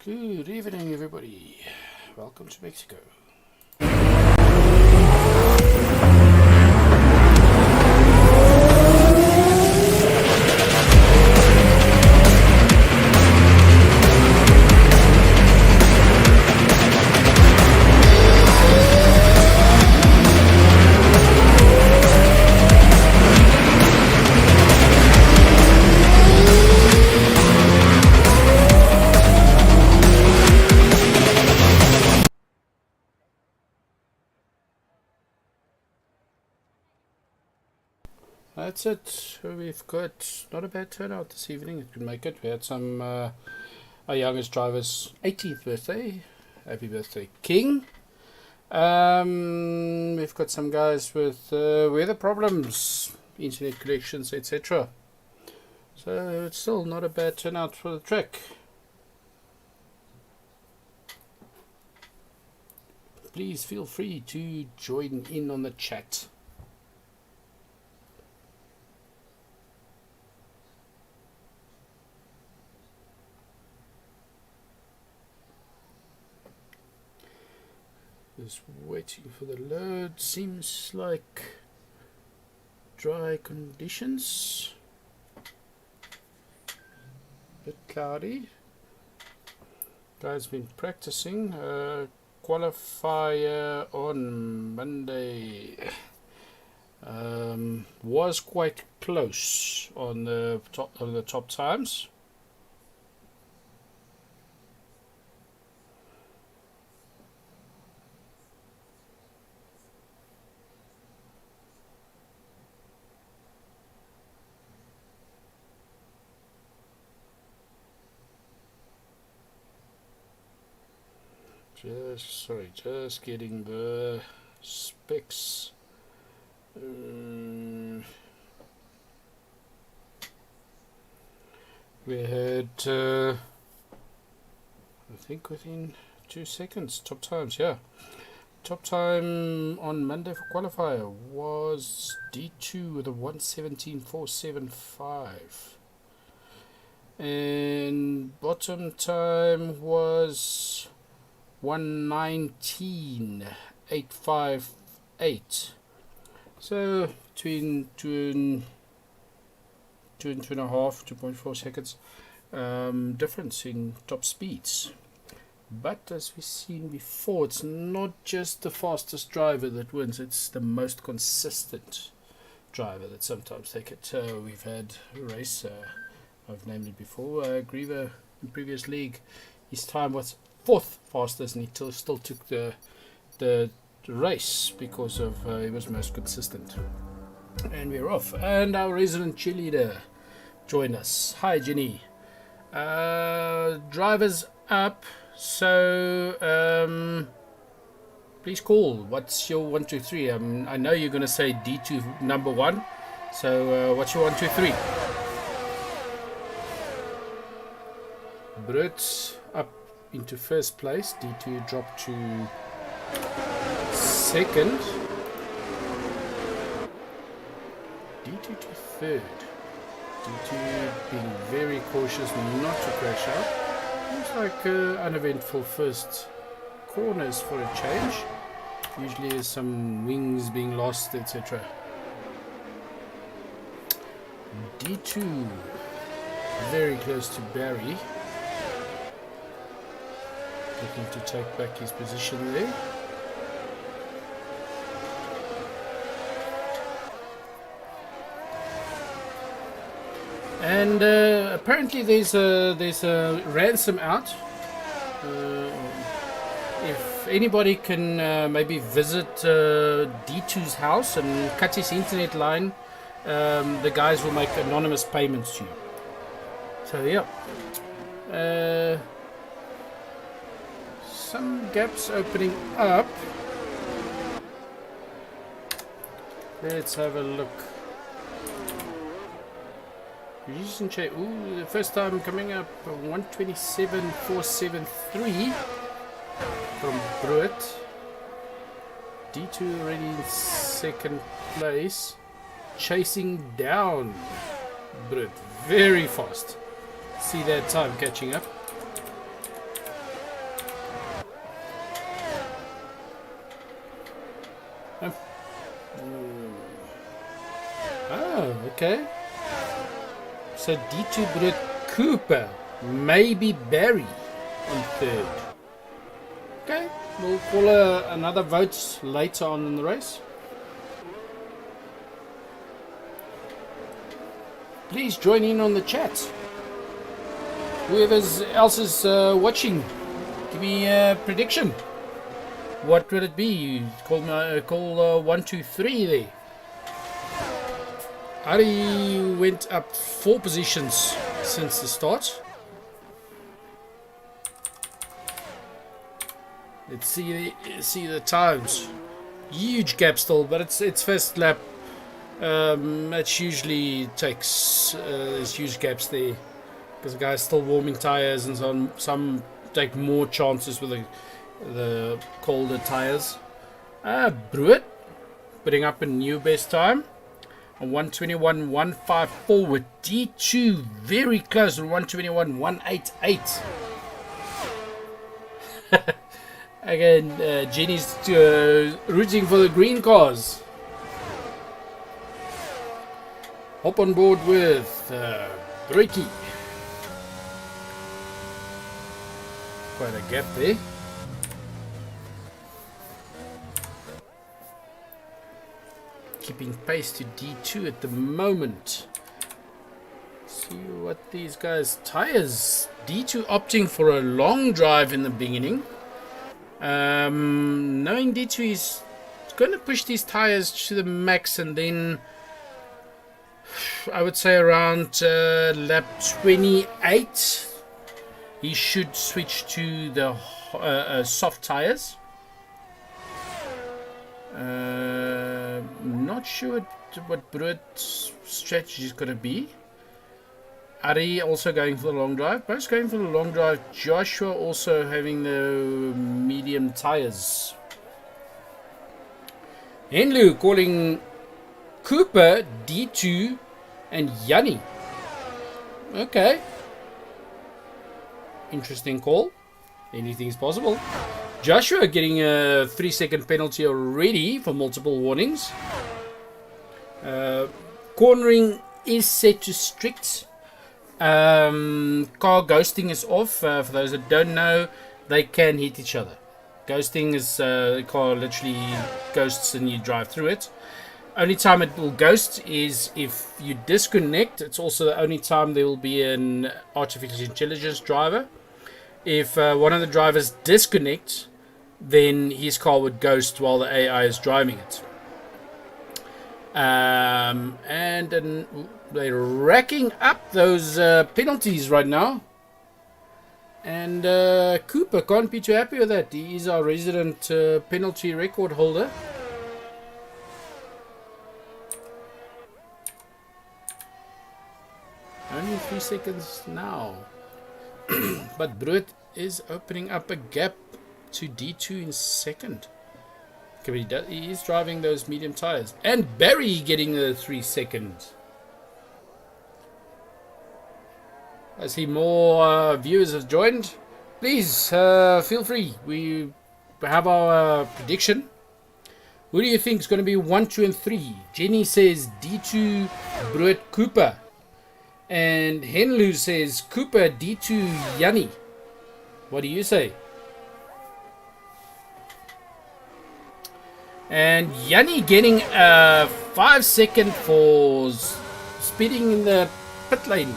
Good evening, everybody. Welcome to Mexico. That's it. We've got not a bad turnout this evening. It could make it. We had some our youngest driver's 18th birthday. Happy birthday, King. We've got some guys with weather problems, internet connections, etc. So it's still not a bad turnout for the track. Please feel free to join in on the chat. Just waiting for the load. Seems like dry conditions. Bit cloudy. Guys been practicing. Qualifier on Monday was quite close on the top times. Just getting the specs. We had, I think within 2 seconds, top times, yeah. Top time on Monday for qualifier was D2 with a 1:17.475. And bottom time was 1:19.858. So between 2.5, 2.4 seconds difference in top speeds. But as we've seen before, it's not just the fastest driver that wins, it's the most consistent driver that sometimes take it. We've had a race, I've named it before, Griever in previous league. His time was 4th fastest, and he still took the race because of he was most consistent. And we're off. And our resident cheerleader joined us. Hi, Jenny. Drivers up. So please call. What's your 1, 2, 3? I know you're going to say D2 number 1. So what's your 1, 2, 3? Brits up into first place. D2 dropped to second. D2 to third. D2 being very cautious not to crash out. Looks like uneventful first corners for a change. Usually there's some wings being lost, etc. D2 very close to Barry. Looking to take back his position there. And apparently there's a ransom out. If anybody can maybe visit D2's house and cut his internet line, the guys will make anonymous payments to you. So yeah. Some gaps opening up. Let's have a look. Ooh, the first time coming up 1:27.473 from Bruit. D2 already in second place, chasing down Bruit very fast. See that time catching up. Okay. So D2 Brett Cooper, maybe Barry on third. Okay, we'll call another vote later on in the race. Please join in on the chat. Whoever else is watching, give me a prediction. What would it be? Call 1, 2, 3 there. Ari went up 4 positions since the start. Let's see the times. Huge gap still, but it's first lap. It usually takes there's huge gaps there because the guy's still warming tires and so on. Some take more chances with the colder tires. Brewitt putting up a new best time. 121.154 with D2 very close to 121.188. Again, Jenny's rooting for the green cars. Hop on board with Breaky. Quite a gap there. Keeping pace to D2 at the moment. See what these guys' tires. D2 opting for a long drive in the beginning. Knowing D2 is going to push these tires to the max, and then I would say around lap 28 he should switch to the soft tires. Not sure what Brewitt's strategy is going to be. Ari also going for the long drive. Both going for the long drive. Joshua also having the medium tires. Henlu calling Cooper, D2 and Yanni. Okay. Interesting call. Anything's possible. Joshua getting a 3-second penalty already for multiple warnings. Cornering is set to strict. Car ghosting is off. For those that don't know, they can hit each other. Ghosting is the car literally ghosts and you drive through it. Only time it will ghost is if you disconnect. It's also the only time there will be an artificial intelligence driver. If one of the drivers disconnects, then his car would ghost while the AI is driving it. And then they're racking up those penalties right now. And Cooper can't be too happy with that. He is our resident penalty record holder. Only 3 seconds now. But Brewitt is opening up a gap to D2 in second. Okay, he is driving those medium tires. And Barry getting the 3 seconds. I see more viewers have joined. Please feel free. We have our prediction. Who do you think is going to be 1, 2, and 3? Jenny says D2 Brewitt Cooper. And Henlu says Cooper D2 Yanni. What do you say? And Yanni getting a 5 second for speeding in the pit lane.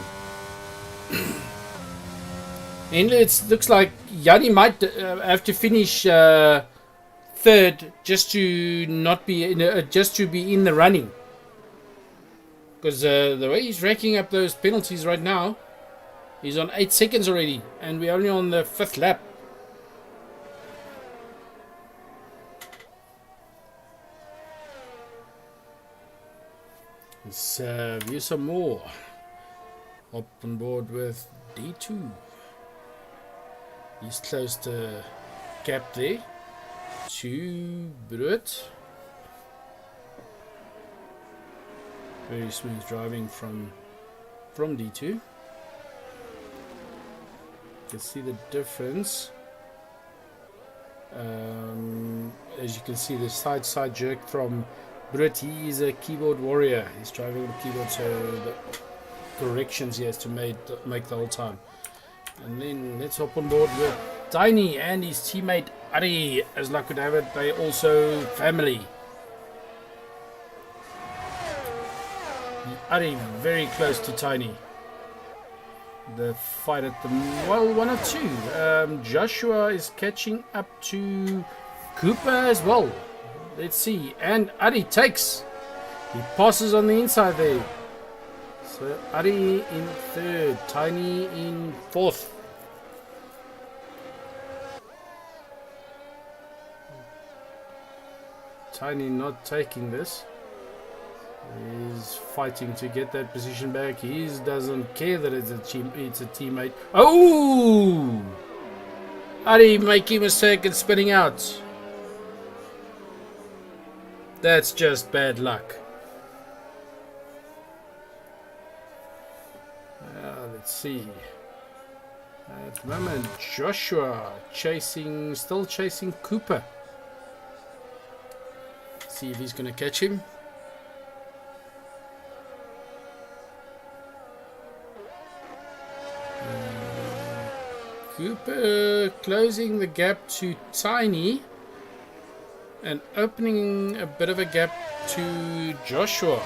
And it looks like Yanni might have to finish third just to not be just to be in the running. Because the way he's racking up those penalties right now, he's on 8 seconds already, and we're only on the 5th lap. Let's view some more. Up on board with D2. He's close to gap there to Brewitt. Very smooth driving from D2. You can see the difference. As you can see, the side jerk from Britt, he is a keyboard warrior. He's driving with a keyboard, so the corrections he has to make the whole time. And then let's hop on board with Tiny and his teammate Ari. As luck would have it, they also family. Ari very close to Tiny. The fight at the 1 or 2. Joshua is catching up to Cooper as well. Let's see. And Ari takes. He passes on the inside there. So Ari in 3rd. Tiny in 4th. Tiny not taking this. He's fighting to get that position back. He doesn't care that it's a teammate. Oh! Ari making a mistake and spinning out. That's just bad luck. Let's see. At the moment, Joshua still chasing Cooper. See if he's going to catch him. Cooper closing the gap to Tiny and opening a bit of a gap to Joshua.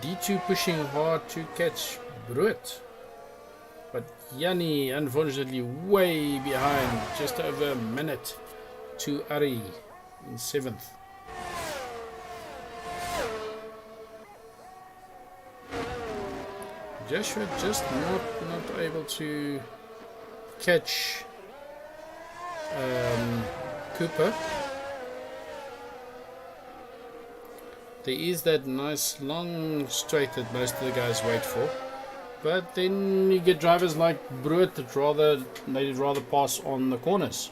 D2 pushing hard to catch Brut. But Yanni unfortunately way behind, just over a minute to Ari in 7th. Joshua just not able to catch Cooper. There is that nice long straight that most of the guys wait for, but then you get drivers like Bruet that they'd rather pass on the corners.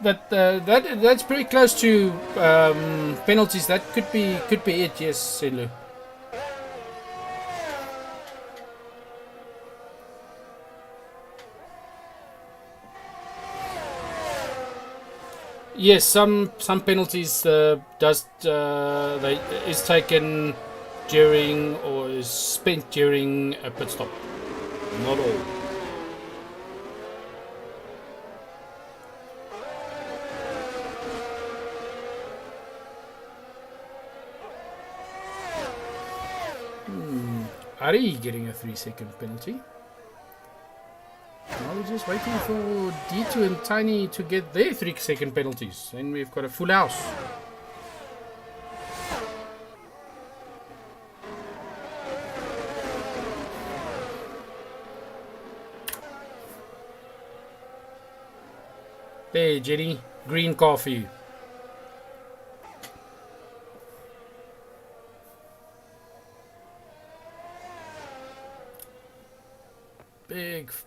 But that's pretty close to penalties. That could be it. Yes, Senlu. Yes, some penalties is taken during or is spent during a pit stop. Not all. Ari getting a 3-second penalty. Now we're just waiting for D2 and Tiny to get their 3-second penalties. Then we've got a full house. There, Jenny. Green coffee.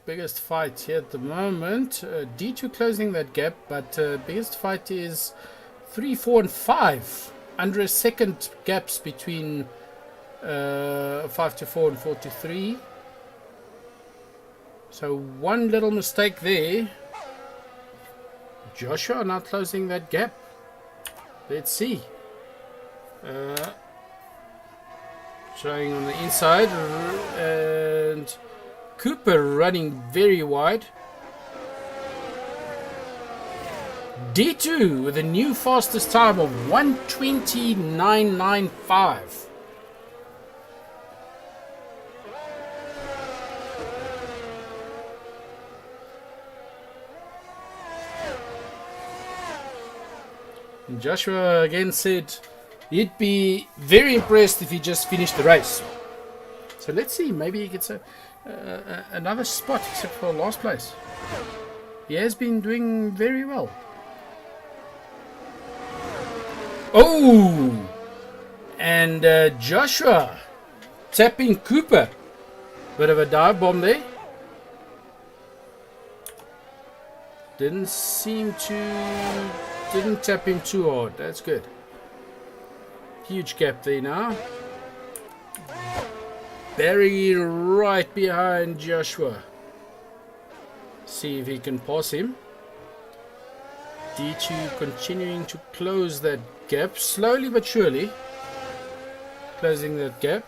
Biggest fight here at the moment. D2 closing that gap, but biggest fight is 3, 4, and 5. Under a second gaps between 5 to 4 and 4 to 3. So one little mistake there. Joshua now closing that gap. Let's see. Showing on the inside and Cooper running very wide. D2 with a new fastest time of 1:29.95. And Joshua again said he'd be very impressed if he just finished the race. So let's see, maybe he gets another spot except for last place. He has been doing very well. Oh! And Joshua tapping Cooper. Bit of a dive bomb there. Didn't tap him too hard. That's good. Huge gap there now. Barry right behind Joshua. See if he can pass him. D2 continuing to close that gap, slowly but surely. Closing that gap.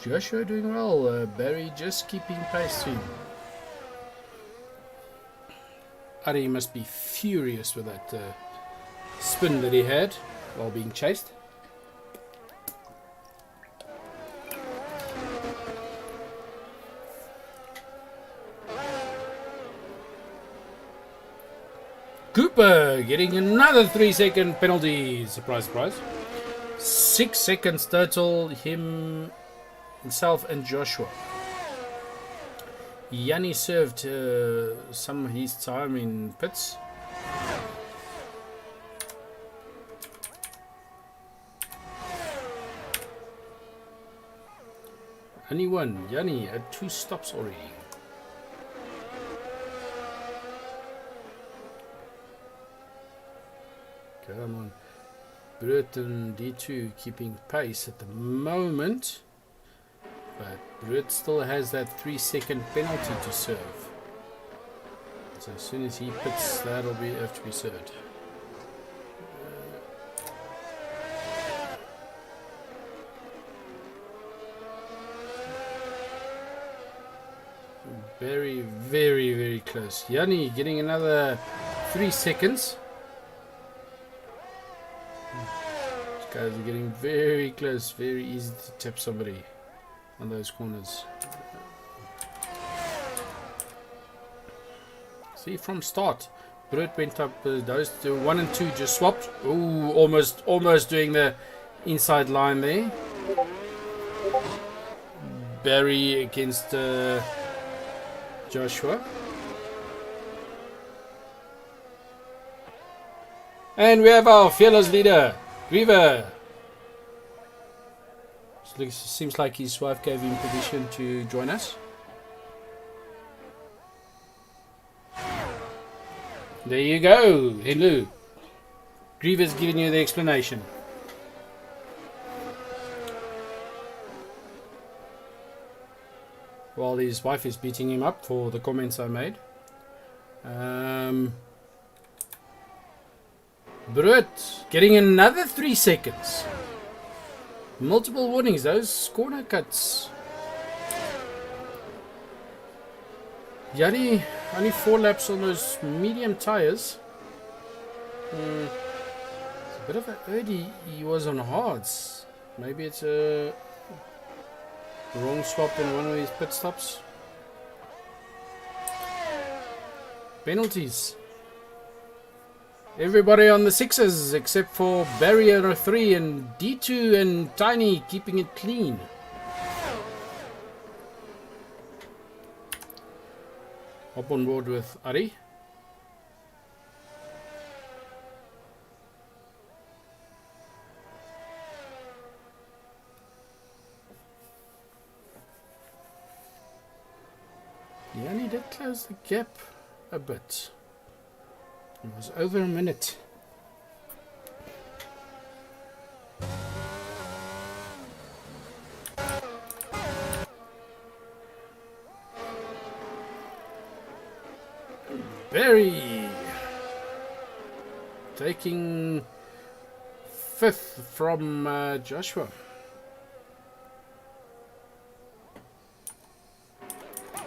Joshua doing well, Barry just keeping pace to him. Ari must be furious with that spin that he had while being chased. Cooper getting another 3-second penalty. Surprise, surprise. 6 seconds total, himself and Joshua. Yanni served some of his time in pits. Only one. Yanni had 2 stops already. Come on. Brut and D2 keeping pace at the moment. But Brut still has that 3-second penalty to serve. So as soon as he pits, that'll have to be served. Very, very, very close. Yanni getting another 3 seconds. These guys are getting very close. Very easy to tap somebody on those corners. See, from start, Brut went up. Those 1 and 2 just swapped. Ooh, almost doing the inside line there. Barry against Joshua. And we have our fearless leader, Griever. Seems like his wife gave him permission to join us. There you go. Hello. Griever's giving you the explanation. While his wife is beating him up for the comments I made. Brut getting another 3 seconds. Multiple warnings, those corner cuts. Yanni only 4 laps on those medium tires. It's a bit of an early. He was on hards. Maybe it's a wrong swap in one of his pit stops. Penalties. Everybody on the 6s except for Barrier 3 and D2 and Tiny keeping it clean. Hop on board with Ari. Yanni did close the gap a bit. It was over a minute. Barry taking 5th from Joshua.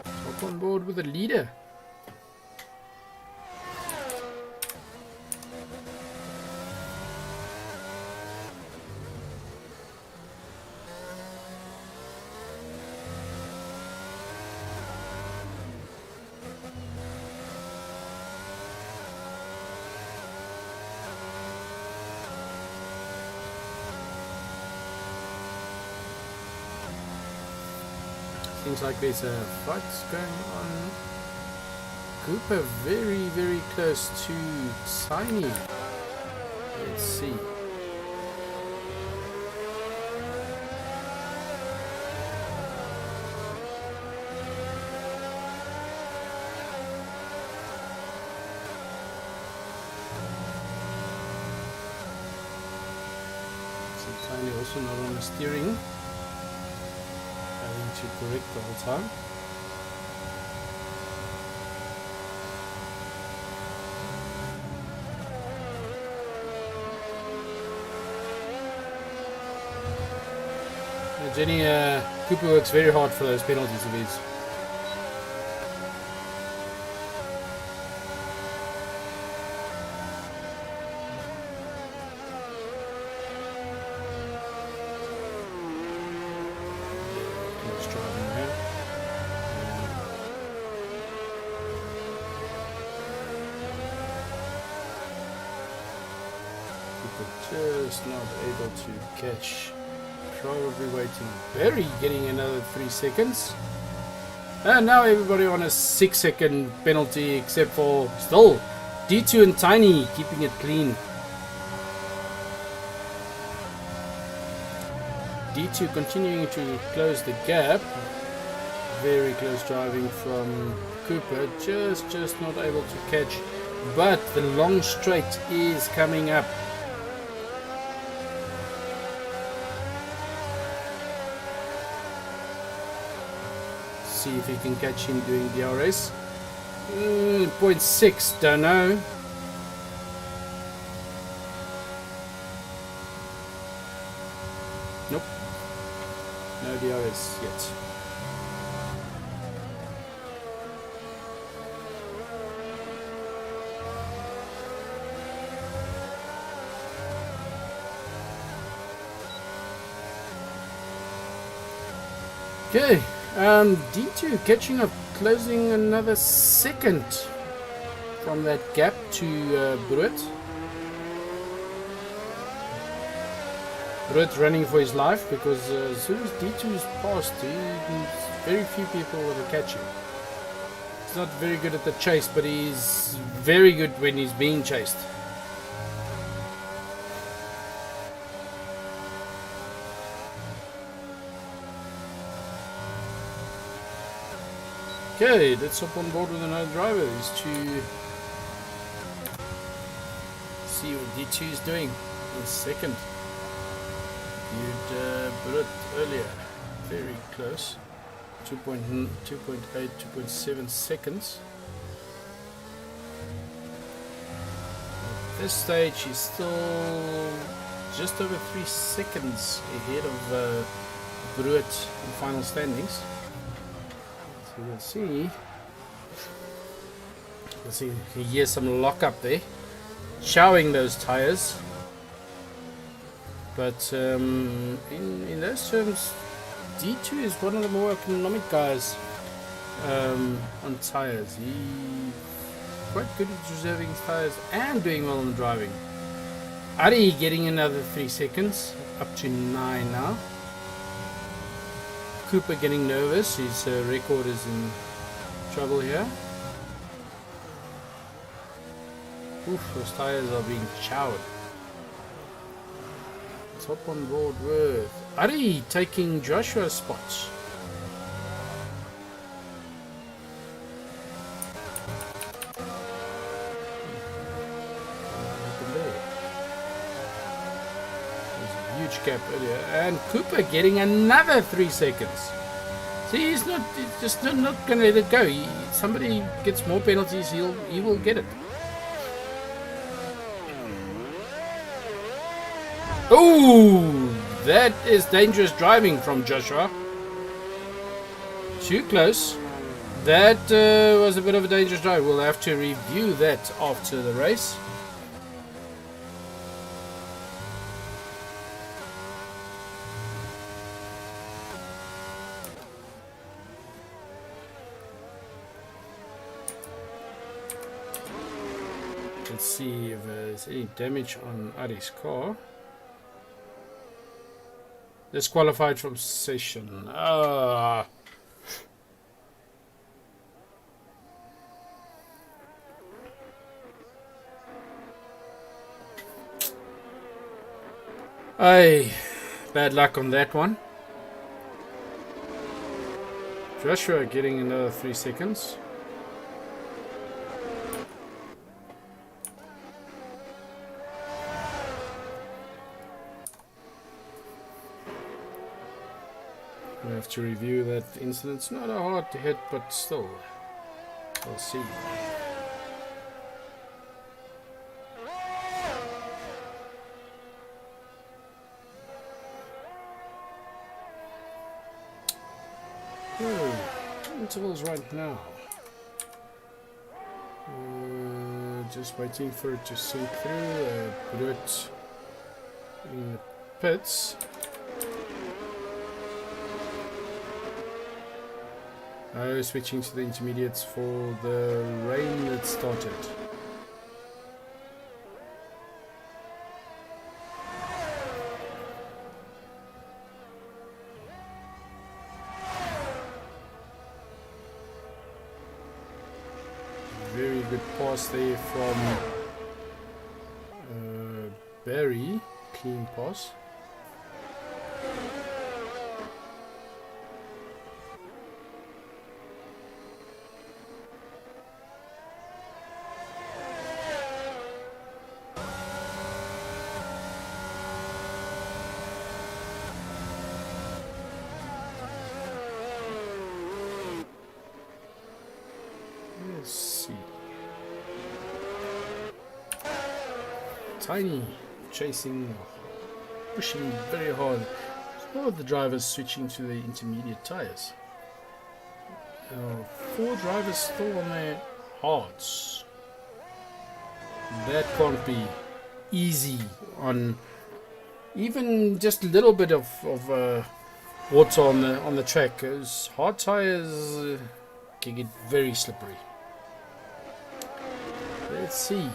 Hop on board with the leader. Seems like there's a fight going on. Cooper very, very close to Tiny. Let's see. Tiny also not on the steering. Having to correct the whole time. Jenny Cooper works very hard for those penalties of his. Close driving there. Cooper just not able to catch. Probably waiting. Barry getting another 3 seconds. And now everybody on a 6-second penalty except for still D2 and Tiny keeping it clean. D2 continuing to close the gap. Very close driving from Cooper. Just not able to catch. But the long straight is coming up. See if you can catch him doing DRS. 0.6, don't know. Nope. No DRS yet. Okay. D2 catching up, closing another second from that gap to Brut. Brut running for his life because as soon as D2 is past, very few people will catch him. He's not very good at the chase, but he's very good when he's being chased. Okay, let's hop on board with another driver. Is to see what D2 is doing in second. Viewed Bullet earlier, very close. 2.8, 2.7 seconds. At this stage, he's still just over 3 seconds ahead of Bruet in final standings. So let's see, you hear some lock up there, chowing those tires. But in those terms, D2 is one of the more economic guys on tires. He's quite good at reserving his tires and doing well on the driving. Ari getting another 3 seconds, up to 9 now. Cooper getting nervous, his record is in trouble here. Oof, those tires are being chowed. Let's hop on board with Ari taking Joshua's spots. Gap earlier, and Cooper getting another 3 seconds. See, he's just not going to let it go. Somebody gets more penalties, he will get it. Oh, that is dangerous driving from Joshua. Too close. That was a bit of a dangerous drive. We'll have to review that after the race. Let's see if there's any damage on Ari's car. Disqualified from session. Bad luck on that one. Joshua getting another 3 seconds. We have to review that incident. It's not a hard hit, but still, we'll see. Intervals right now. Just waiting for it to sink through. Put it in the pits. Switching to the intermediates for the rain that started. Very good pass there from Barry. Clean pass. Let's see. Tiny chasing, pushing very hard. All of the drivers switching to the intermediate tires. 4 drivers still on their hards. That can't be easy on even just a little bit of water on the track. Because hard tires can get very slippery. Let's see.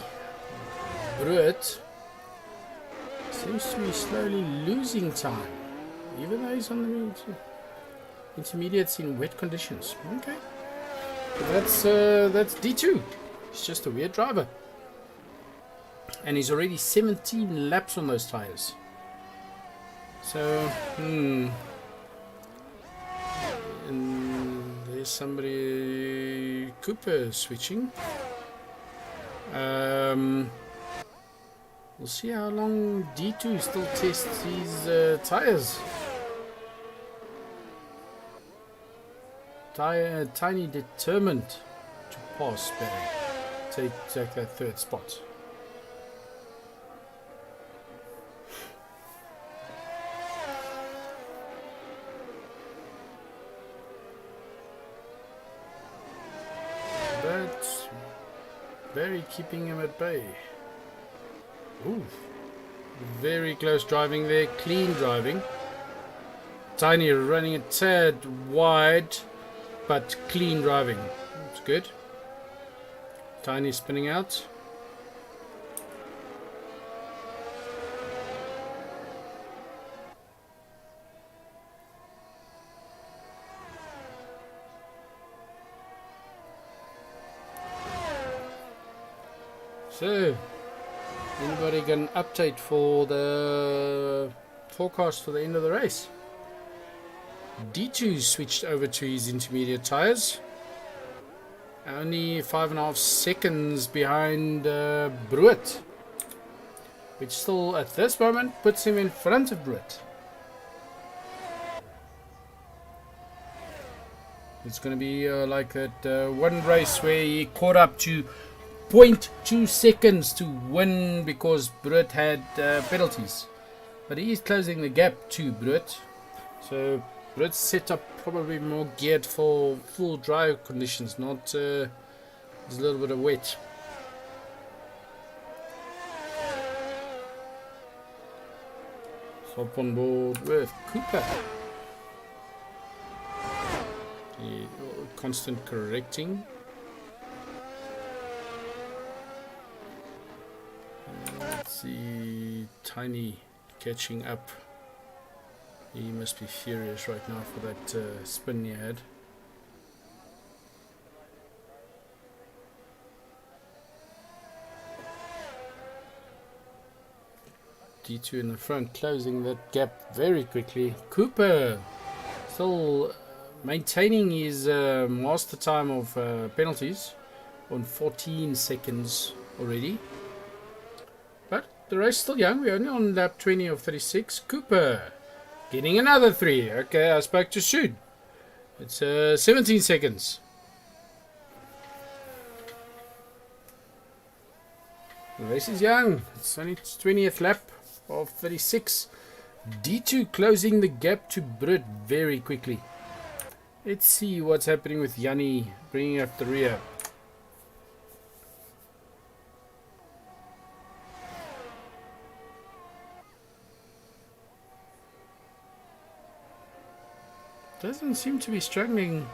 Brut seems to be slowly losing time, even though he's on the intermediates in wet conditions. Okay, but that's D2. He's just a weird driver, and he's already 17 laps on those tires. So, and there's somebody, Cooper, switching. We'll see how long D2 still tests his tires. Tiny determined to pass Barry. Take that 3rd spot. But Barry keeping him at bay. Ooh, very close driving there, clean driving. Tiny running a tad wide, but clean driving. That's good. Tiny spinning out. So, anybody got an update for the forecast for the end of the race? D2 switched over to his intermediate tires. Only 5.5 seconds behind Brut, which still at this moment puts him in front of Brut. It's going to be like that one race where he caught up to 0.2 seconds to win because Brut had penalties, but he is closing the gap to Brut. So Brut's setup probably more geared for full dry conditions, not there's a little bit of wet. So up on board with Cooper. The constant correcting. Let's see, Tiny catching up. He must be furious right now for that spin he had. D2 in the front, closing that gap very quickly. Cooper still maintaining his master time of penalties on 14 seconds already. But the race is still young. We're only on lap 20 of 36. Cooper Getting another 3. Okay, I spoke too soon. It's 17 seconds. The race is young. It's only its 20th lap of 36. D2 closing the gap to Brut very quickly. Let's see what's happening with Yanni bringing up the rear. Doesn't seem to be struggling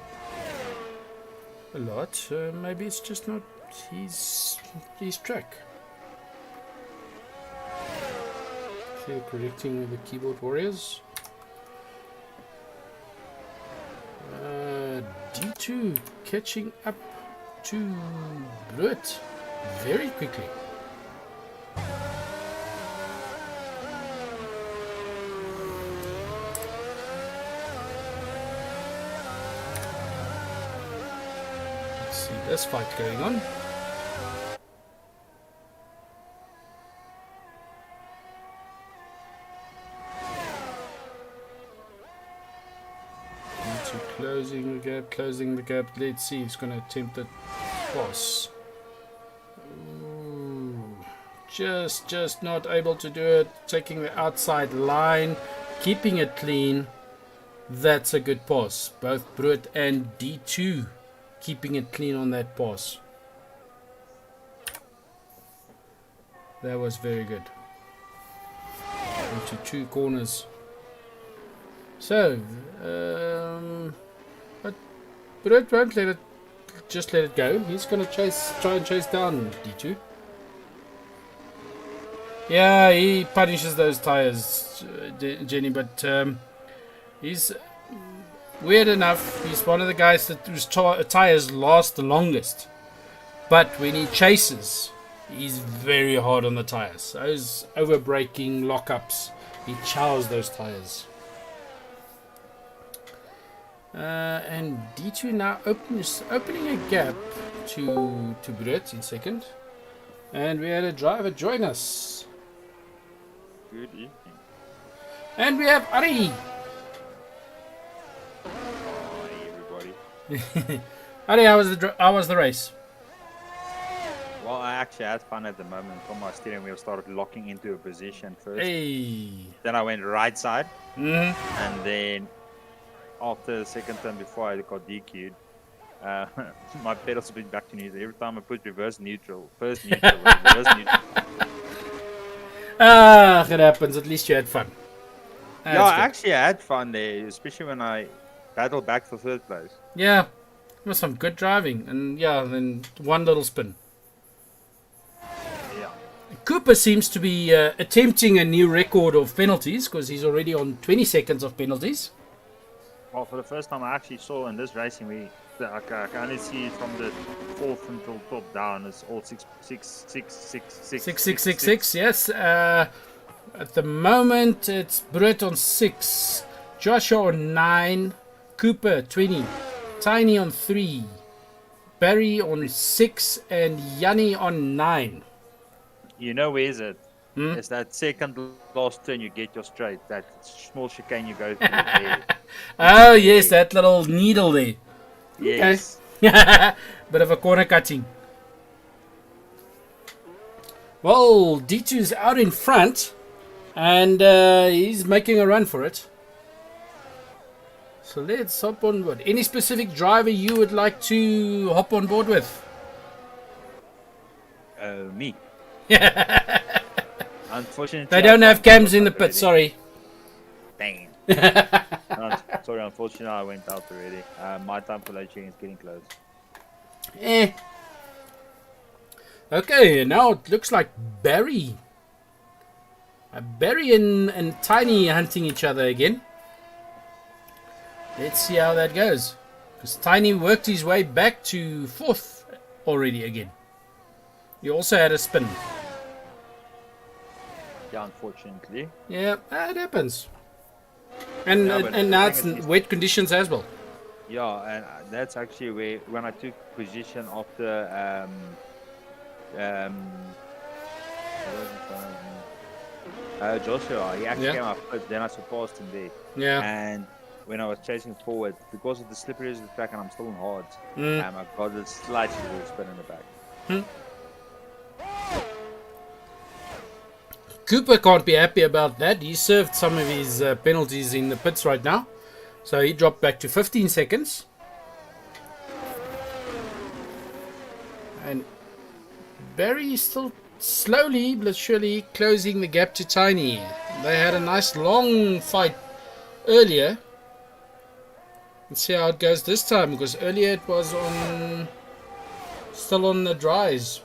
a lot. Maybe it's just not his track. Okay, correcting the keyboard warriors. D2 catching up to Brut very quickly. Let's see this fight going on. Closing the gap. Let's see, he's going to attempt the pass. Ooh, just not able to do it. Taking the outside line, keeping it clean. That's a good pass. Both Brut and D2 keeping it clean on that pass. That was very good. Into 2 corners. So, but Brut won't let it go. He's going to try and chase down D2. Yeah, he punishes those tires, Jenny, but he's weird enough. He's one of the guys that whose tires last the longest. But when he chases, he's very hard on the tires. Those over-braking lockups, he chows those tires. And D2 now opening a gap to Brut in second. And we had a driver join us. Good evening. And we have Ari. Hi everybody. Ari, how was the race? Well, I actually had fun at the moment. From my steering wheel started locking into a position first. Hey. Then I went right side. Mm-hmm. And then after the second turn before I got DQ'd, my pedals went back to neutral. Every time I put reverse neutral, first neutral, reverse neutral. Ah, it happens. At least you had fun. Yeah, I actually had fun there, especially when I battled back for third place. Yeah, it was some good driving. And yeah, then one little spin. Yeah. Cooper seems to be attempting a new record of penalties because he's already on 20 seconds of penalties. Well, for the first time I actually saw in this racing, I can only see from the fourth until top down. It's all 6. Yes. At the moment, it's Brut on 6, Joshua on 9, Cooper 20, Tiny on 3, Barry on 6, and Yanni on 9. You know where is it? It's that second last turn you get your straight. That small chicane you go through. There. Oh yes, that little needle there. Yes. Okay. Bit of a corner cutting. Well, D2's out in front, and he's making a run for it. So let's hop on board. Any specific driver you would like to hop on board with? Me. Unfortunately, They don't have cams in the pit, sorry. Dang. Sorry, unfortunately, I went out already. My time for load sharing is getting close. Okay, now it looks like Barry. Barry and Tiny hunting each other again. Let's see how that goes. Because Tiny worked his way back to 4th already again. He also had a spin. Yeah, unfortunately. Yeah, that happens. And Yeah, and now it's wet conditions as well. Yeah, and that's actually where when I took position after Joshua, he actually Yeah. came up first, then I surpassed him there. Yeah. And when I was chasing forward, because of the slipperiness of the track and I'm still on hard, I got a slightly little spin in the back. Cooper can't be happy about that. He served some of his penalties in the pits right now. So he dropped back to 15 seconds. And Barry is still slowly but surely closing the gap to Tiny. They had a nice long fight earlier. Let's see how it goes this time, because earlier it was still on the dries.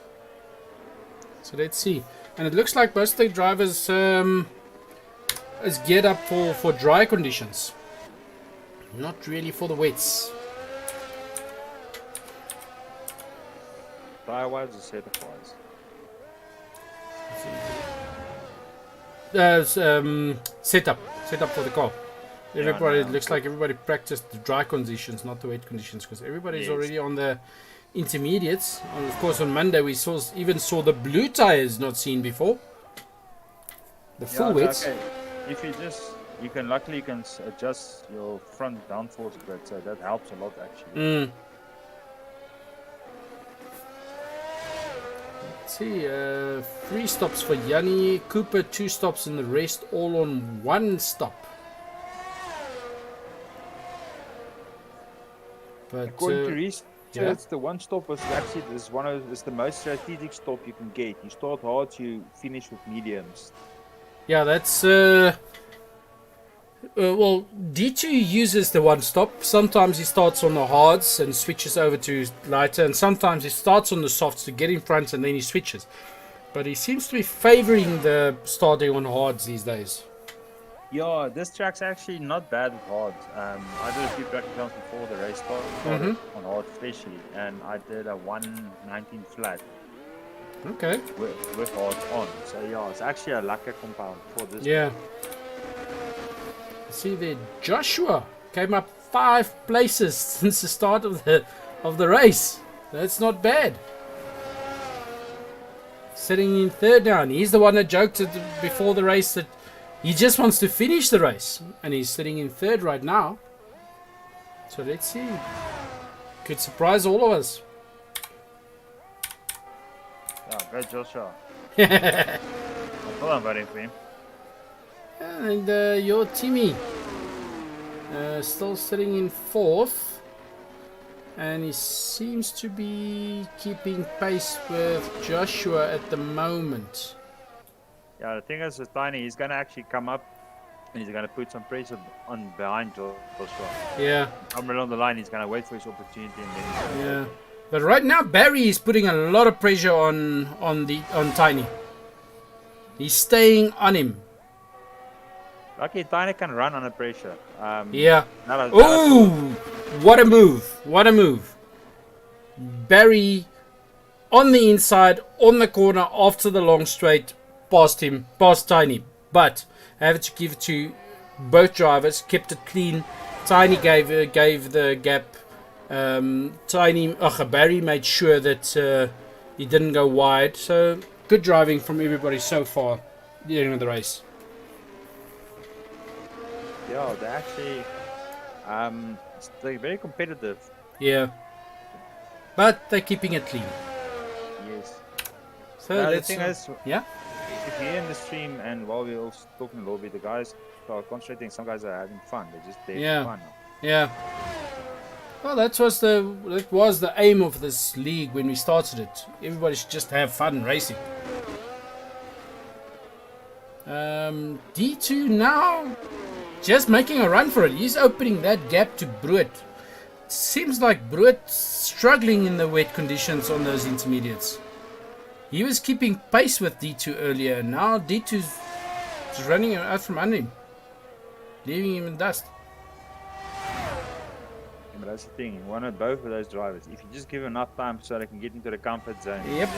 So let's see. And it looks like most of the drivers is geared up for dry conditions. Not really for the wets. Tire-wise or setup-wise? Setup for the car. Everybody, Yeah, it looks like everybody practiced the dry conditions, not the wet conditions, because everybody's already on the intermediates. And of course, on Monday we even saw the blue tires not seen before. The full wets. Okay. If you can luckily adjust your front downforce a bit, so that helps a lot actually. Let's see, 3 stops for Yanni, Cooper 2 stops, and the rest all on 1 stop. But According to research, the 1 stop was actually is the most strategic stop you can get. You start hard, you finish with mediums. Yeah, that's well, D2 uses the 1 stop. Sometimes he starts on the hards and switches over to lighter, and sometimes he starts on the softs to get in front and then he switches. But he seems to be favoring the starting on hards these days. Yeah, this track's actually not bad with hard. I did a few practice rounds before the race started on hard especially, and I did a 119 flat. Okay. With hard on. So yeah, it's actually a lacquer compound for this. Yeah. See there, Joshua came up 5 places since the start of the race. That's not bad. Sitting in 3rd now, and he's the one that joked before the race that he just wants to finish the race, and he's sitting in 3rd right now. So let's see. Could surprise all of us. Yeah, great Joshua. I thought I'm voting for him. And your Timmy still sitting in 4th, and he seems to be keeping pace with Joshua at the moment. Yeah, the thing is with Tiny, he's going to actually come up and he's going to put some pressure on behind Joshua. Yeah. Somewhere along the line, he's going to wait for his opportunity and then he's going to But right now, Barry is putting a lot of pressure on Tiny. He's staying on him. Lucky Tiny can run under pressure. Yeah. Oh, what a move. What a move. Barry on the inside, on the corner, after the long straight, past Tiny. But I have to give it to both drivers, kept it clean. Tiny gave the gap. Barry made sure that he didn't go wide. So good driving from everybody so far during the race. Yeah, they're actually they're very competitive. Yeah, but they're keeping it clean. Yes. So the thing is, yeah. If you're in the stream and while we're all talking a little bit, the guys are concentrating. Some guys are having fun. They're just there for fun. Yeah. Well, that was the aim of this league when we started it. Everybody should just have fun racing. D2 now just making a run for it. He's opening that gap to Bruit. Seems like Bruit's struggling in the wet conditions on those intermediates. He was keeping pace with D2 earlier. Now D2's running out from under him, leaving him in dust. But that's the thing. You want both of those drivers. If you just give them enough time so they can get into the comfort zone. Yep.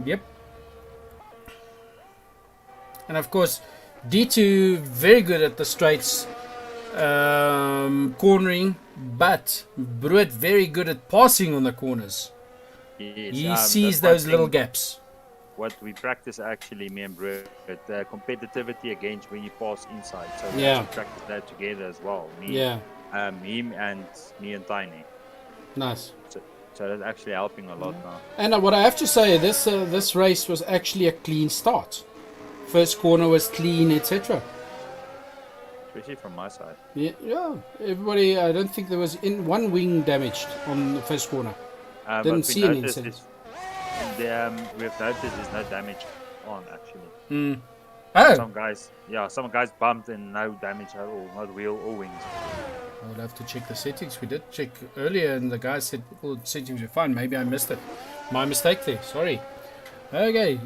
Yep. And of course, D2 very good at the straights, cornering, but Bruit very good at passing on the corners. Yes, He sees those little gaps. what we practice actually, me and Brett, competitivity against when you pass inside. So we Yeah. actually practice that together as well. Yeah. Him and me and Tiny. Nice. So that's actually helping a lot now. And what I have to say, this race was actually a clean start. First corner was clean, etc. Especially from my side. Yeah. Everybody, I don't think there was one wing damaged on the first corner. Didn't see any incidents. We have noticed there's no damage on actually. Oh. Some guys bumped and no damage at all, not wheel or wings. I would have to check the settings. We did check earlier and the guy said all the settings were fine. Maybe I missed it. My mistake there. Sorry. Okay.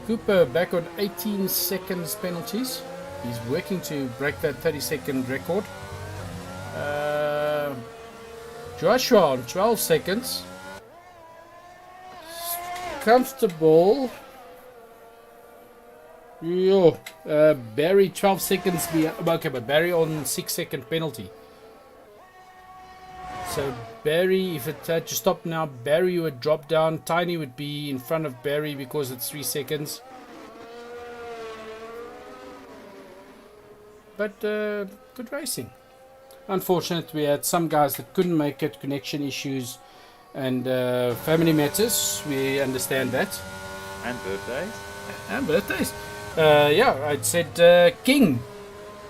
Cooper back on 18 seconds penalties. He's working to break that 30-second record. Joshua on 12 seconds. Comfortable. Yo, Barry 12 seconds okay, but Barry on 6-second penalty. So Barry, if it had to stop now, Barry would drop down. Tiny would be in front of Barry because it's 3 seconds. But good racing. Unfortunately, we had some guys that couldn't make it, connection issues and family matters. We understand that. And birthdays. And birthdays. Yeah, I said King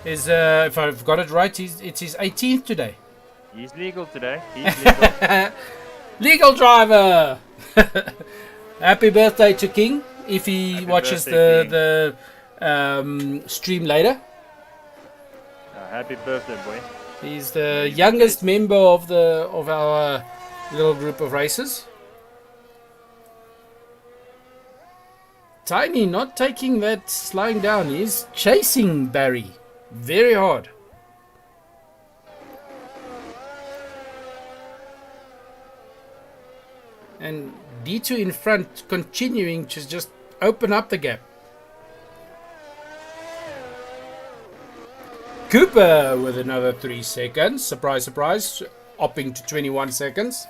is, if I've got it right, it's his 18th today. He's legal today. He's legal. Legal driver! Happy birthday to King, if he Happy watches birthday, the stream later. Happy birthday, boy. He's the youngest member of our little group of racers. Tiny not taking that slowing down. He's chasing Barry very hard. And D2 in front continuing to just open up the gap. Cooper with another 3 seconds. Surprise, surprise. Upping to 21 seconds.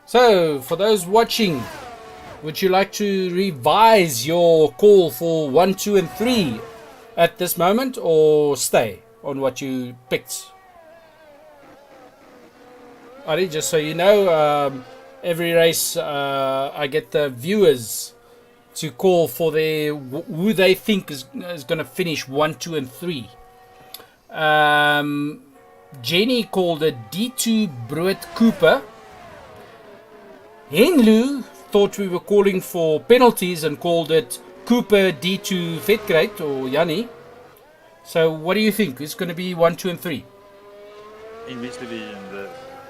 So, for those watching, would you like to revise your call for 1, 2 and 3 at this moment, or stay on what you picked? Ari, just so you know, every race I get the viewers to call for who they think is going to finish 1, 2 and 3. Jenny called it D2 Bruet Cooper. Henlu thought we were calling for penalties and called it Cooper D2 Vetkrate or Yanni. So what do you think? It's going to be 1, 2 and 3. In which division?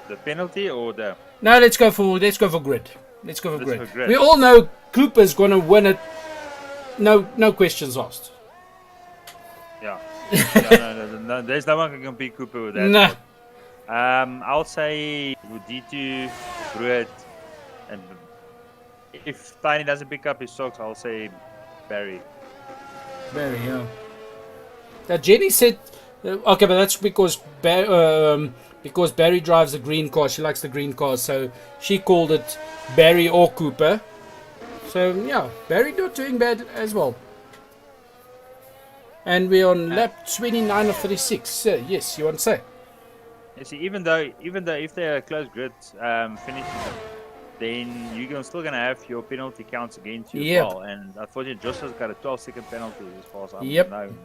The penalty or the... No, let's go for grid. Let's go for grid. For grid. We all know Cooper's going to win it. No questions asked. Yeah. No, there's no one can compete Cooper with that. No. I'll say with D2, Bruet, and if Tiny doesn't pick up his socks, I'll say Barry. Barry, yeah. That Jenny said, okay, but that's because Barry drives the green car. She likes the green cars, so she called it Barry or Cooper. So yeah, Barry not doing bad as well. And we're on lap 29 of 36. Yes, you want to say? You see, even though if they're a close grid finishing, then you're still gonna have your penalty counts against you as well. And unfortunately, Joshua's got a 12-second penalty as far as I'm known.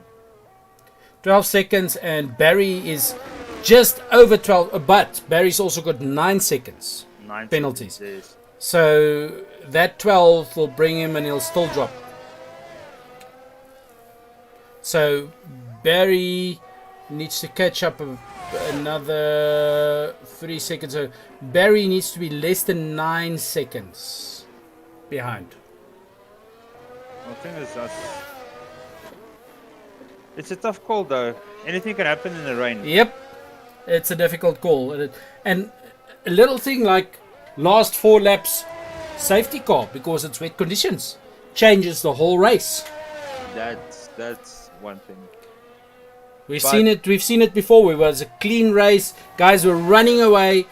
12 seconds, and Barry is just over 12. But Barry's also got 9 seconds 9 penalties. Seconds, yes. So that 12 will bring him, and he'll still drop. So Barry needs to catch up another 3 seconds. So Barry needs to be less than 9 seconds behind. I think it's a tough call though. Anything can happen in the rain. Yep, it's a difficult call. And a little thing like last 4 laps safety car, because it's wet conditions, changes the whole race. That's one thing. We've seen it before. It was a clean race. Guys were running away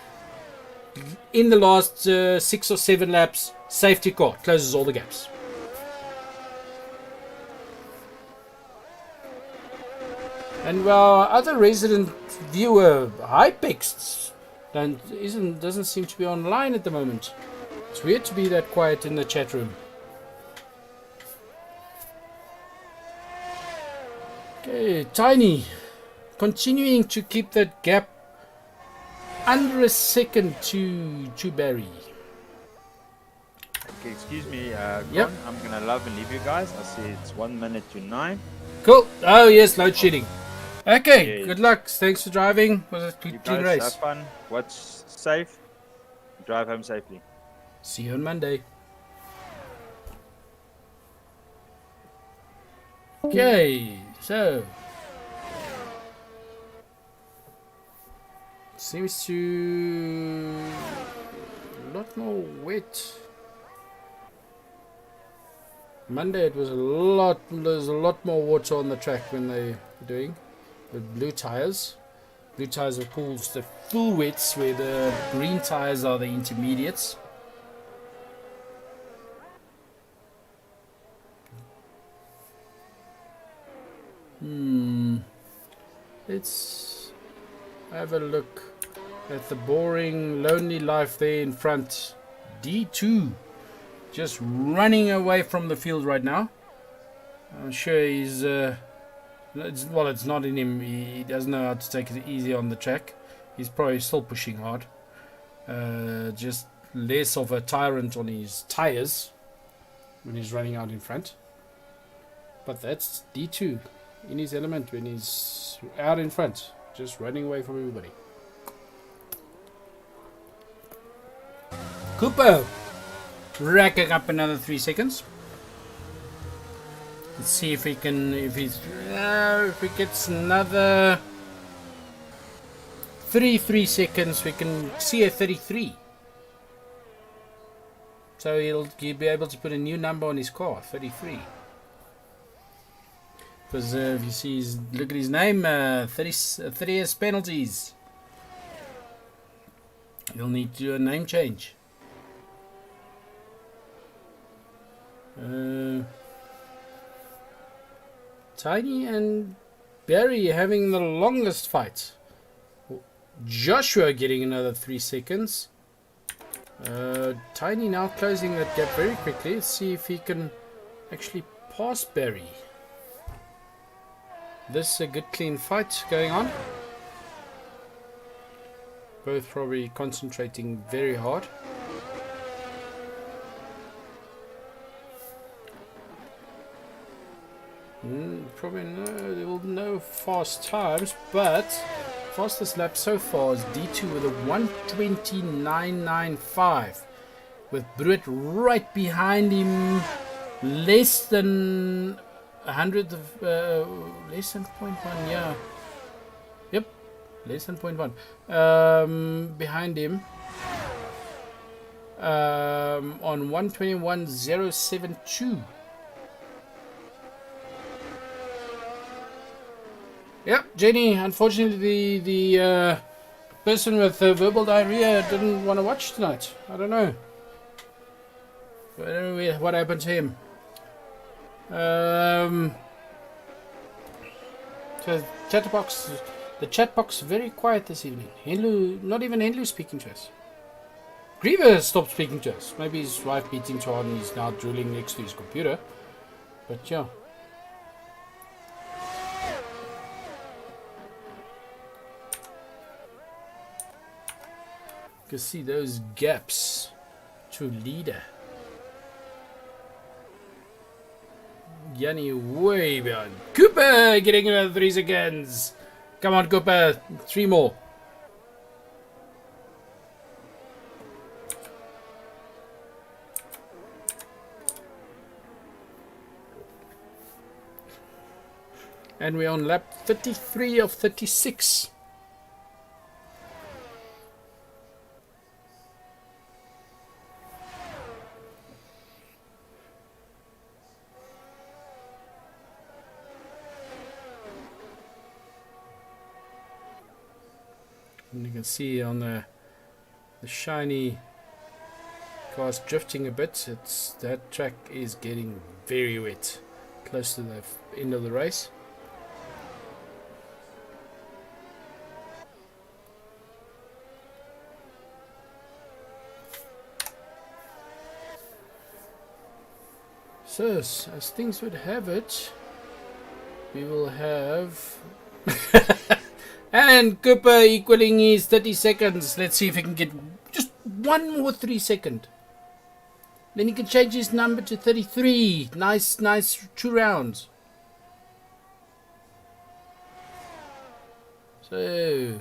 in the last 6 or 7 laps. Safety car closes all the gaps. And our other resident viewer, Hypex, doesn't seem to be online at the moment. It's weird to be that quiet in the chat room. Okay, Tiny, continuing to keep that gap under a second to Barry. Okay, excuse me, Yep. I'm gonna love and leave you guys. I see it's 1 minute to 9. Cool. Oh yes, load shedding. Okay, Yes. good luck. Thanks for driving. Was it a You clean guys race? have fun. Watch safe. Drive home safely. See you on Monday. Okay, so seems to a lot more wet. Monday it was there's a lot more water on the track when they were doing the blue tires. Blue tires are called the full wets, where the green tires are the intermediates. Let's have a look at the boring, lonely life there in front. D2 just running away from the field right now. I'm sure he's it's not in him. He doesn't know how to take it easy on the track. He's probably still pushing hard. Just less of a tyrant on his tires when he's running out in front. But that's D2 in his element when he's out in front, just running away from everybody. Cooper racking up another 3 seconds. Let's see if he can, if he gets another 3 seconds, we can see a 33. So he'll be able to put a new number on his car, 33. Because if you see, look at his name, 30 years penalties. He'll need to do a name change. Tiny and Barry having the longest fight. Joshua getting another 3 seconds. Tiny now closing that gap very quickly. Let's see if he can actually pass Barry. This is a good clean fight going on. Both probably concentrating very hard. Probably no fast times, but fastest lap so far is D2 with a 1:29.95, with Bruit right behind him, less than 100 of less than 0.1. Yeah, yep, less than 0.1 behind him on 1:21.072. Yep, Jenny, unfortunately the person with verbal diarrhea didn't want to watch tonight. I don't know. I don't know what happened to him. So the chat box very quiet this evening. Henlu, not even Henlu speaking to us. Griever stopped speaking to us. Maybe his wife beating too hard and he's now drooling next to his computer. But yeah. You can see those gaps to leader. Yanni way behind. Cooper getting another 3 seconds. Come on, Cooper. 3 more. And we're on lap 33 of 36. And you can see on the shiny cars drifting a bit. That track is getting very wet, close to the end of the race. So, as things would have it, we will have and Cooper equaling his 30 seconds. Let's see if he can get just one more 3 second. Then he can change his number to 33. Nice 2 rounds. So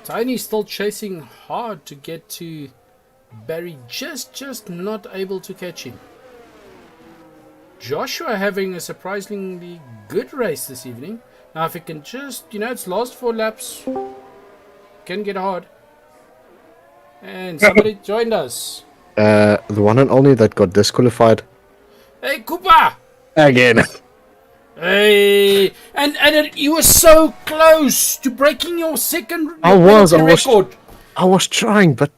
Tiny's still chasing hard to get to Barry, just not able to catch him. Joshua having a surprisingly good race this evening. Now if he can just, it's last 4 laps, can get hard. And somebody joined us. The one and only that got disqualified. Hey, Cooper! Again. Hey, and you were so close to breaking your second record. I was trying, but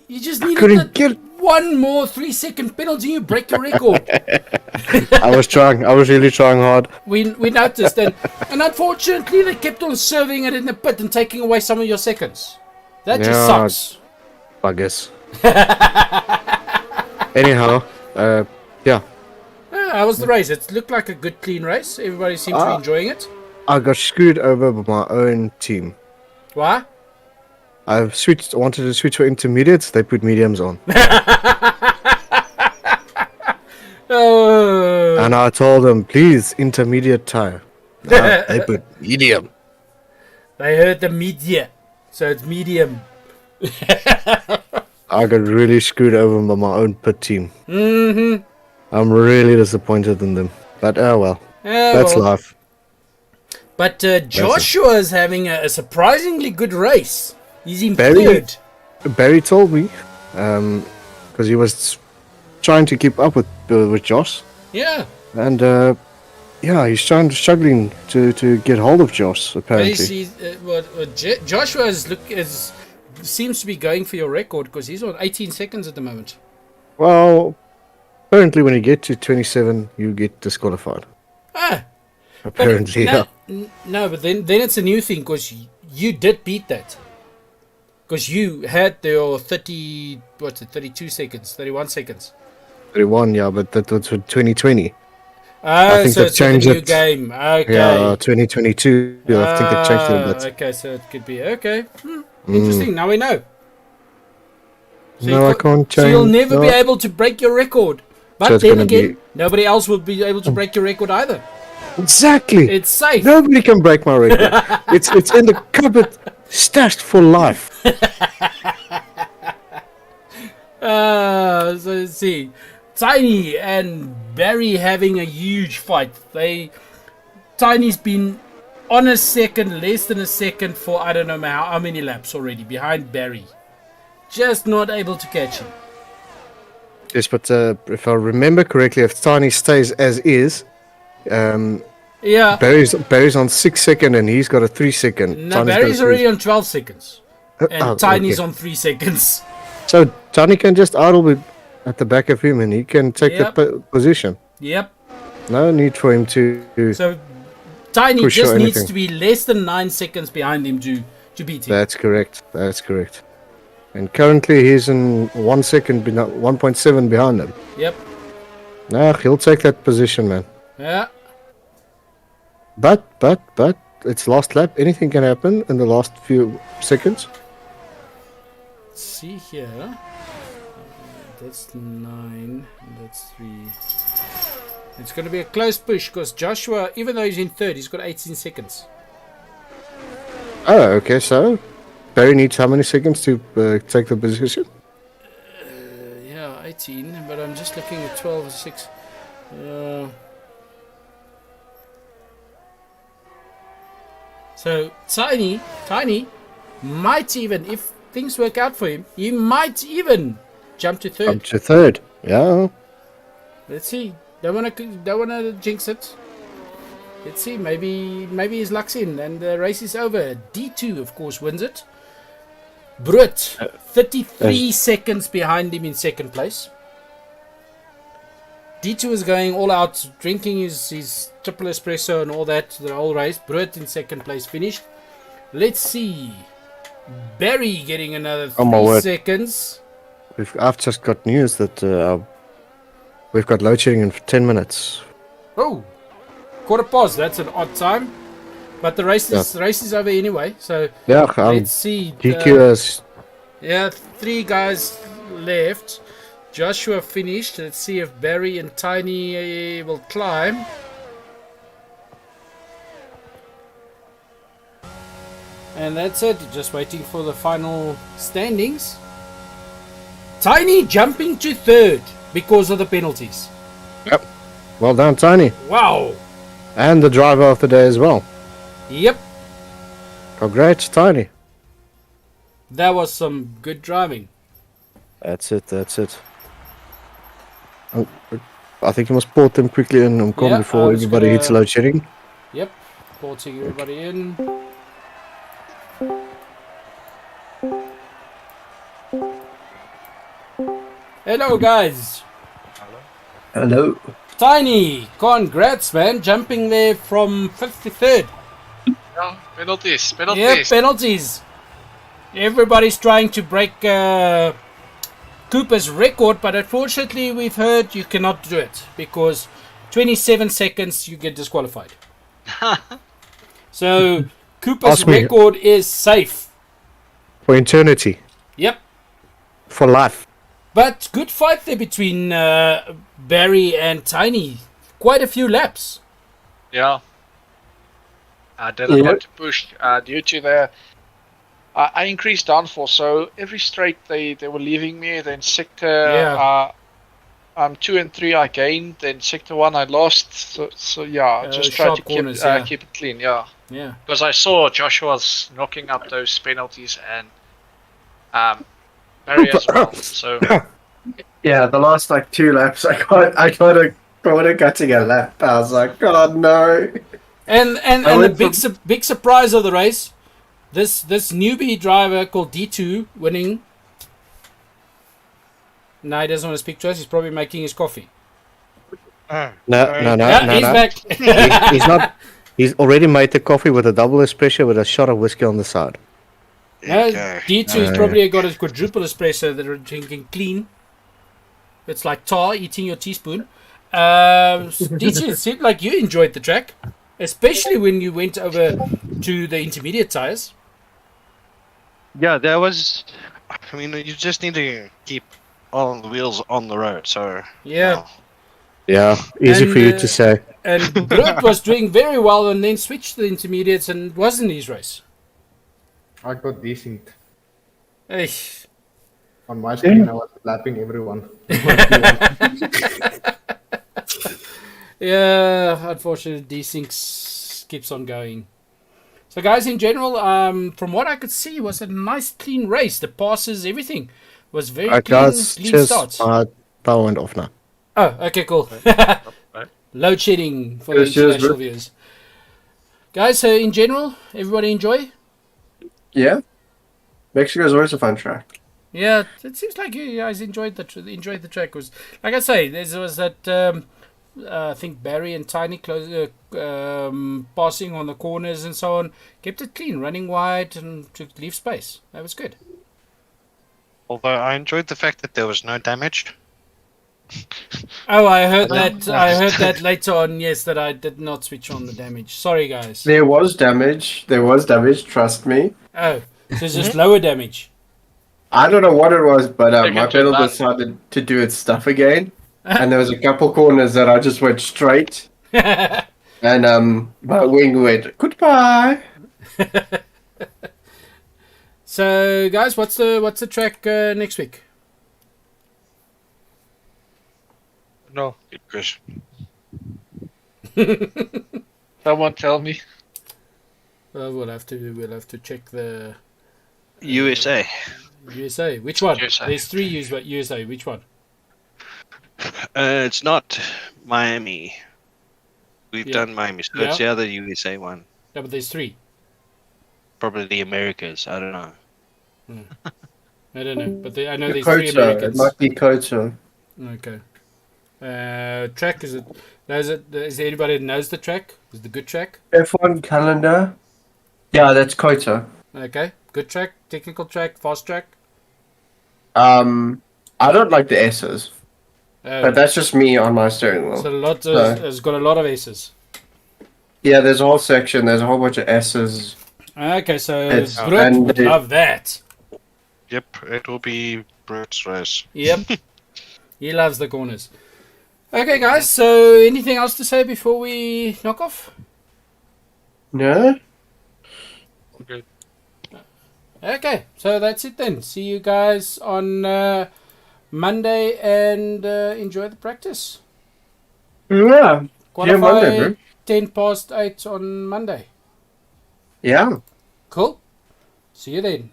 you just needed one more 3 second penalty. You break your record. I was trying. I was really trying hard. We noticed, and unfortunately they kept on serving it in the pit and taking away some of your seconds. That just sucks. Buggers. Anyhow, yeah. How was the race? It looked like a good, clean race. Everybody seemed to be enjoying it. I got screwed over by my own team. Why? I wanted to switch for intermediates. They put mediums on. Oh. And I told them, please, intermediate tire. No, they put medium. They heard the media, so it's medium. I got really screwed over by my own pit team. Mm-hmm. I'm really disappointed in them. But well, that's life. But Joshua is having a surprisingly good race. He's in third. Barry told me, because he was trying to keep up with Josh. Yeah. And he's struggling to get hold of Josh. Apparently. Joshua seems to be going for your record because he's on 18 seconds at the moment. Well, apparently when you get to 27, you get disqualified. Apparently, No, but then it's a new thing because you did beat that. Because you had your 32 seconds, 31 seconds. 31, yeah, but that was for 2020. I think so it's a new game. Okay. Yeah, 2022. I think they changed it a bit. Okay, so it could be okay. Interesting. Now we know. So I can't change. So you'll never be able to break your record. But so then again, nobody else will be able to break your record either. Exactly. It's safe. Nobody can break my record. it's in the cupboard, stashed for life. So let's see. Tiny and Barry having a huge fight. Tiny's been on a second, less than a second for I don't know how many laps already behind Barry. Just not able to catch him. Yes, but if I remember correctly, if Tiny stays as is, Barry's on 6 seconds and he's got a 3 second. No, Barry's already on 12 seconds. And Tiny's on 3 seconds. So Tiny can just idle at the back of him and he can take the position. Yep. No need for him to. So Tiny just needs to be less than 9 seconds behind him to beat him. That's correct. And currently he's in 1 second, 1.7 behind him. Yep. Nah, he'll take that position, man. Yeah. But it's last lap. Anything can happen in the last few seconds. Let's see here. That's 9. That's 3. It's going to be a close push because Joshua, even though he's in third, he's got 18 seconds. Oh, okay. So Barry needs how many seconds to take the position? 18. But I'm just looking at 12 or 6. So Tiny might even, if things work out for him, he might even jump to third. Yeah. Let's see. Don't wanna jinx it. Let's see. Maybe his luck's in, and the race is over. D2, of course, wins it. Brut, 33 seconds behind him in second place. D2 is going all out, drinking his triple espresso and all that, the whole race. Brut in second place finished. Let's see. Barry getting another 3 seconds. I've just got news that we've got load shedding in 10 minutes. Oh, quarter past. That's an odd time. But the race is over anyway. So let's see. GQ yeah, 3 guys left. Joshua finished. Let's see if Barry and Tiny will climb. And that's it. Just waiting for the final standings. Tiny jumping to 3rd because of the penalties. Yep. Well done, Tiny. Wow. And the driver of the day as well. Yep. Congrats, Tiny. That was some good driving. That's it. I think you must port them quickly in before everybody hits load shedding. Yep. Porting everybody in. Hello, guys. Hello. Tiny, congrats, man. Jumping there from 5th to 3rd. Yeah, penalties. Yeah, penalties. Everybody's trying to break Cooper's record, but unfortunately we've heard you cannot do it because 27 seconds you get disqualified. So Cooper's record is safe. For eternity. Yep. For life. But good fight there between Barry and Tiny. Quite a few laps. Yeah. I didn't want to push due to the... I increased downforce, so every straight they were leaving me. Then sector 2 and 3 I gained. Then sector 1 I lost. So yeah, just try to keep it clean. Yeah. Yeah. Because I saw Joshua's knocking up those penalties and Barry as well. So yeah, the last 2 laps I got cutting a lap. I was like, God no. And the big surprise of the race. This newbie driver called D2 winning. No, he doesn't want to speak to us. He's probably making his coffee. No. He's back. He's not. He's already made the coffee with a double espresso with a shot of whiskey on the side. No, D2 has probably got a quadruple espresso that are drinking clean. It's like tar eating your teaspoon. D2, it seemed like you enjoyed the track, especially when you went over to the intermediate tires. Yeah, there was. I mean, you just need to keep all the wheels on the road. So yeah, yeah, easy for you to say. And Brut was doing very well, and then switched to the intermediates and was in his race. I got decent. Hey. On my screen, I was lapping everyone. Yeah, unfortunately, desync keeps on going. So, guys, in general, from what I could see, it was a nice, clean race. The passes, everything was very clean starts. Power went off now. Oh, okay, cool. Load shedding for the international viewers. Guys, so in general, everybody enjoy? Yeah. Mexico's always a fun track. Yeah, it seems like you guys enjoyed the track. It was, like I say, there was that... I think Barry and Tiny passing on the corners and so on. Kept it clean, running wide and to leave space. That was good. Although I enjoyed the fact that there was no damage. Oh, I heard that. I heard that later on. Yes, that I did not switch on the damage. Sorry, guys. There was damage. Trust me. Oh, so it's just lower damage. I don't know what it was, but my pedal decided to do its stuff again. And there was a couple corners that I just went straight, and my wing went goodbye. So, guys, what's the track next week? No, Chris. Someone tell me. Well, we'll have to check the USA. USA. Which one? USA. There's 3 USA. Which one? It's not Miami. We've done Miami, so it's the other USA one. Yeah, but there's 3. Probably the Americas. I don't know. I don't know, but I know there's Kota. 3 Americans. It might be Kota. Okay. Track, is there anybody that knows the track? Is the good track? F1 calendar. Yeah, that's Kota. Okay. Good track, technical track, fast track? I don't like the S's. But that's just me on my steering wheel. So it's got a lot of S's. Yeah, there's a whole section. There's a whole bunch of S's. Okay, so Brut would love that. Yep, it will be Brut's race. Yep. He loves the corners. Okay, guys, so anything else to say before we knock off? No? Okay. Okay, so that's it then. See you guys on Monday and enjoy the practice. Yeah. Qualify Monday, bro. 10 past 8 on Monday. Yeah. Cool. See you then.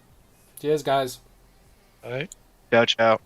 Cheers, guys. All right. Ciao, ciao.